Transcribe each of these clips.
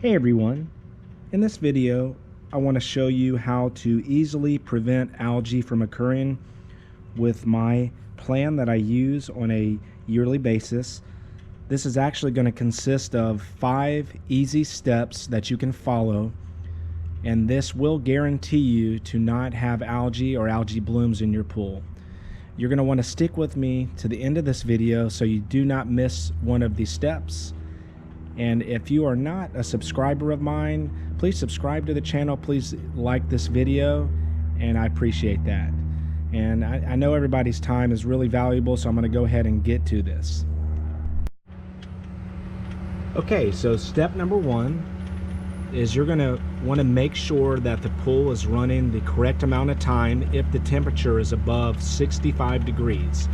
Hey everyone, in this video I want to show you how to easily prevent algae from occurring with my plan that I use on a yearly basis. This is actually going to consist of 5 easy steps that you can follow, and this will guarantee you to not have algae or algae blooms in your pool. You're going to want to stick with me to the end of this video so you do not miss one of these steps. And if you are not a subscriber of mine, please subscribe to the channel. Please like this video, and I appreciate that. And I know everybody's time is really valuable, so I'm going to go ahead and get to this. Okay, so step number 1 is you're going to want to make sure that the pool is running the correct amount of time if the temperature is above 65 degrees.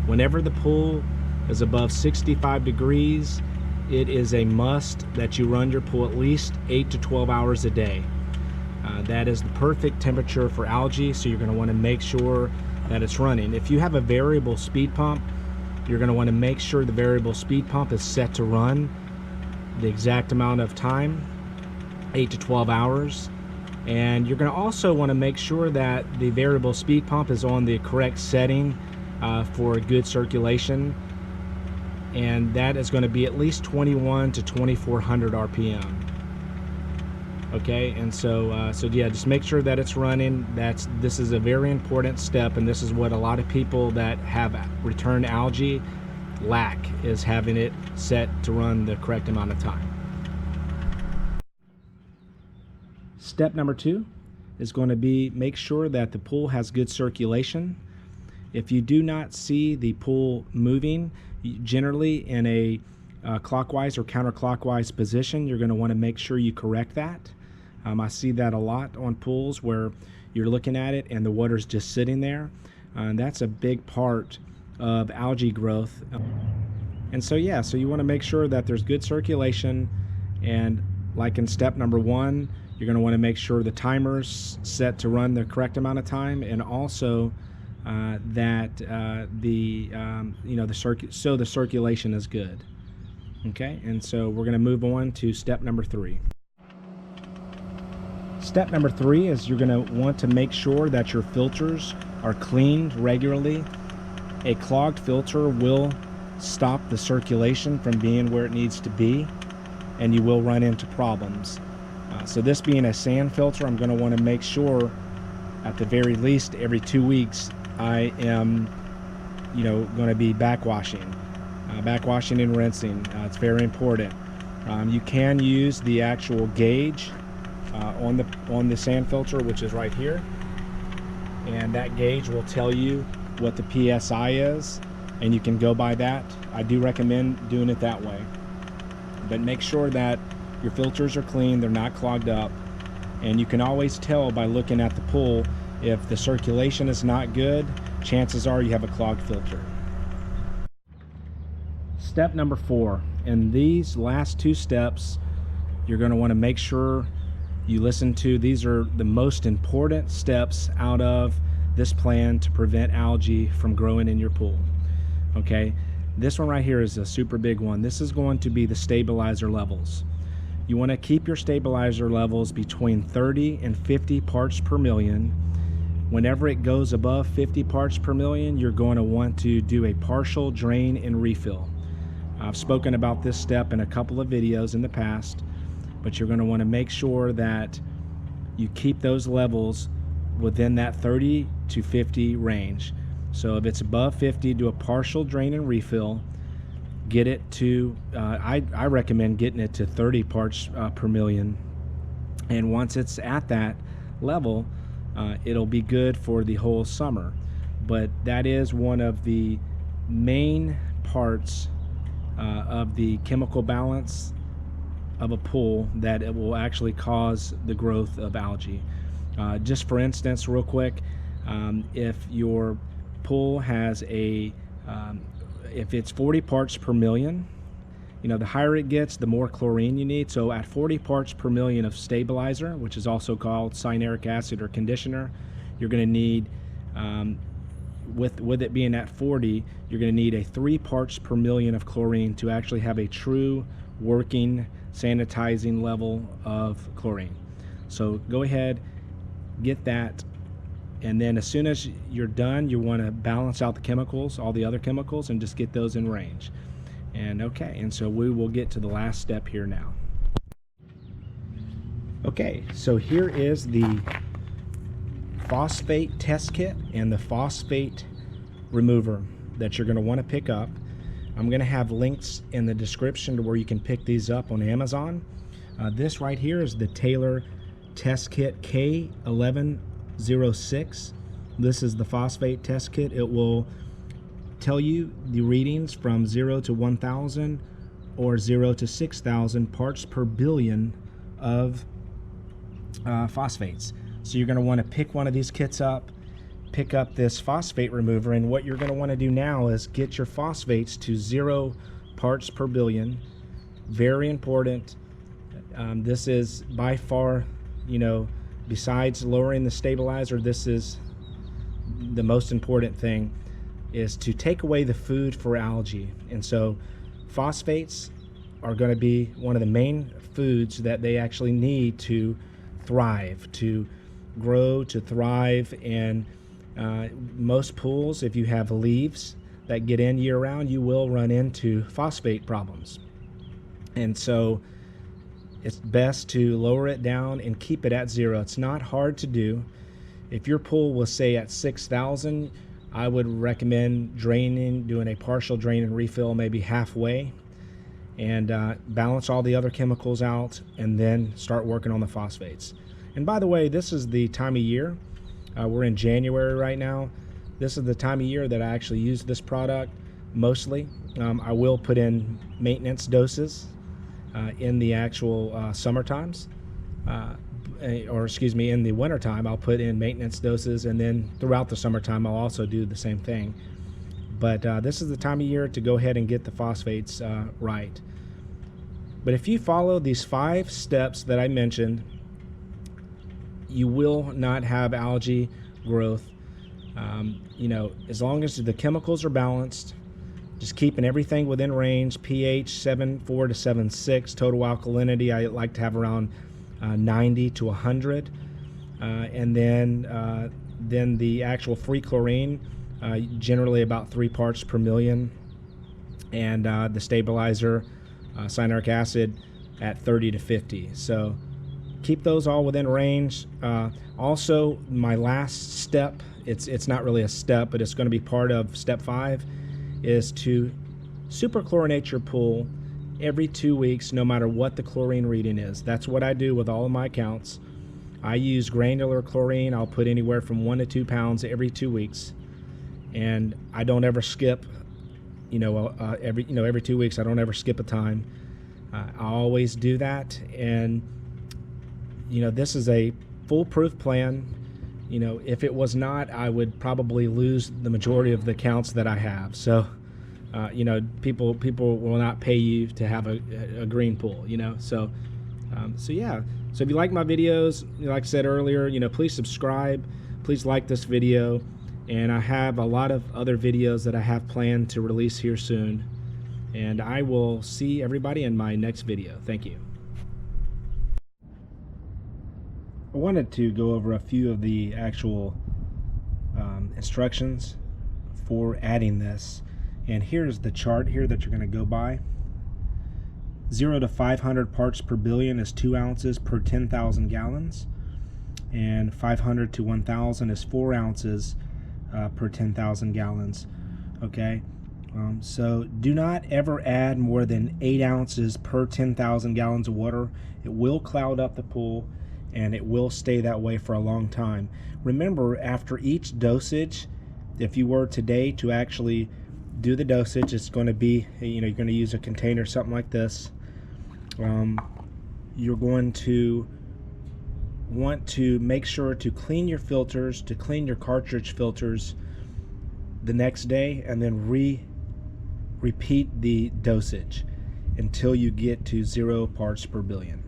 Whenever the pool is above 65 degrees, it is a must that you run your pool at least 8 to 12 hours a day. That is the perfect temperature for algae, so you're going to want to make sure that it's running. If you have a variable speed pump, you're going to want to make sure the variable speed pump is set to run the exact amount of time, 8 to 12 hours. And you're going to also want to make sure that the variable speed pump is on the correct setting for good circulation, and that is going to be at least 21 to 2400 RPM. Okay, and so yeah, just make sure that it's running. This is a very important step, and this is what a lot of people that have return algae lack, is having it set to run the correct amount of time. Step number 2 is going to be make sure that the pool has good circulation. If you do not see the pool moving, generally in a clockwise or counterclockwise position, you're going to want to make sure you correct that. I see that a lot on pools where you're looking at it and the water's just sitting there. And that's a big part of algae growth. And so yeah, so you want to make sure that there's good circulation, and like in step number 1, you're going to want to make sure the timer's set to run the correct amount of time, and also that the circulation is good. Okay, and so we're going to move on to step number 3. Step number 3 is you're going to want to make sure that your filters are cleaned regularly. A clogged filter will stop the circulation from being where it needs to be, and you will run into problems. So this being a sand filter, I'm going to want to make sure at the very least every 2 weeks I am going to be backwashing and rinsing. It's very important. You can use the actual gauge on the sand filter, which is right here, and that gauge will tell you what the PSI is, and you can go by that. I do recommend doing it that way, but make sure that your filters are clean, they're not clogged up, and you can always tell by looking at the pool if the circulation is not good. Chances are you have a clogged filter. Step number 4, and these last 2 steps you're going to want to make sure you listen to. These are the most important steps out of this plan to prevent algae from growing in your pool. Okay, this one right here is a super big one. This is going to be the stabilizer levels. You want to keep your stabilizer levels between 30 and 50 parts per million. Whenever it goes above 50 parts per million, you're going to want to do a partial drain and refill. I've spoken about this step in a couple of videos in the past, but you're going to want to make sure that you keep those levels within that 30 to 50 range. So if it's above 50, do a partial drain and refill. Get it to, I recommend getting it to 30 parts per million. And once it's at that level, it'll be good for the whole summer. But that is one of the main parts of the chemical balance of a pool that it will actually cause the growth of algae. Just for instance, real quick, if your pool has if it's 40 parts per million, the higher it gets, the more chlorine you need. So at 40 parts per million of stabilizer, which is also called cyanuric acid or conditioner, you're going to need with it being at 40, you're going to need a 3 parts per million of chlorine to actually have a true working sanitizing level of chlorine. So go ahead, get that, and then as soon as you're done, you want to balance out the chemicals, all the other chemicals, and just get those in range. And okay, and so we will get to the last step here now. Okay, so here is the Phosphate Test Kit and the phosphate remover that you're going to want to pick up. I'm going to have links in the description to where you can pick these up on Amazon. This right here is the Taylor Test Kit K1106. This is the phosphate test kit. It will tell you the readings from 0 to 1,000 or 0 to 6,000 parts per billion of phosphates. So you're going to want to pick one of these kits up, pick up this phosphate remover, and what you're going to want to do now is get your phosphates to 0 parts per billion. Very important. This is by far, besides lowering the stabilizer, this is the most important thing, is to take away the food for algae. And so phosphates are going to be one of the main foods that they actually need to thrive, to grow, to thrive. And most pools, if you have leaves that get in year round, you will run into phosphate problems. And so it's best to lower it down and keep it at 0. It's not hard to do. If your pool was, say, at 6,000, I would recommend doing a partial drain and refill, maybe halfway, and balance all the other chemicals out, and then start working on the phosphates. And by the way, this is the time of year. We're in January right now. This is the time of year that I actually use this product mostly. I will put in maintenance doses in the actual summer times, or excuse me, in the winter time I'll put in maintenance doses, and then throughout the summertime I'll also do the same thing. But this is the time of year to go ahead and get the phosphates right. But if you follow these 5 steps that I mentioned, you will not have algae growth. As long as the chemicals are balanced, just keeping everything within range, pH 7.4 to 7.6, total alkalinity I like to have around 90 to 100, and then the actual free chlorine, generally about 3 parts per million, and the stabilizer, cyanuric acid, at 30 to 50. So keep those all within range. Also, my last step, it's not really a step, but it's going to be part of step 5, is to superchlorinate your pool every 2 weeks, no matter what the chlorine reading is. That's what I do with all of my accounts. I use granular chlorine. I'll put anywhere from 1 to 2 pounds every 2 weeks, and I don't ever skip. Every 2 weeks I don't ever skip a time. I always do that, and this is a foolproof plan. If it was not, I would probably lose the majority of the accounts that I have. So people will not pay you to have a green pool, so yeah. So if you like my videos, like I said earlier, please subscribe, please like this video, and I have a lot of other videos that I have planned to release here soon, and I will see everybody in my next video. Thank you. I wanted to go over a few of the actual instructions for adding this. And here's the chart here that you're going to go by. 0 to 500 parts per billion is 2 ounces per 10,000 gallons. And 500 to 1,000 is 4 ounces per 10,000 gallons. Okay? So do not ever add more than 8 ounces per 10,000 gallons of water. It will cloud up the pool, and it will stay that way for a long time. Remember, after each dosage, if you were today to actually do the dosage, it's going to be, you're going to use a container, something like this. You're going to want to make sure to clean your filters, to clean your cartridge filters the next day, and then repeat the dosage until you get to 0 parts per billion.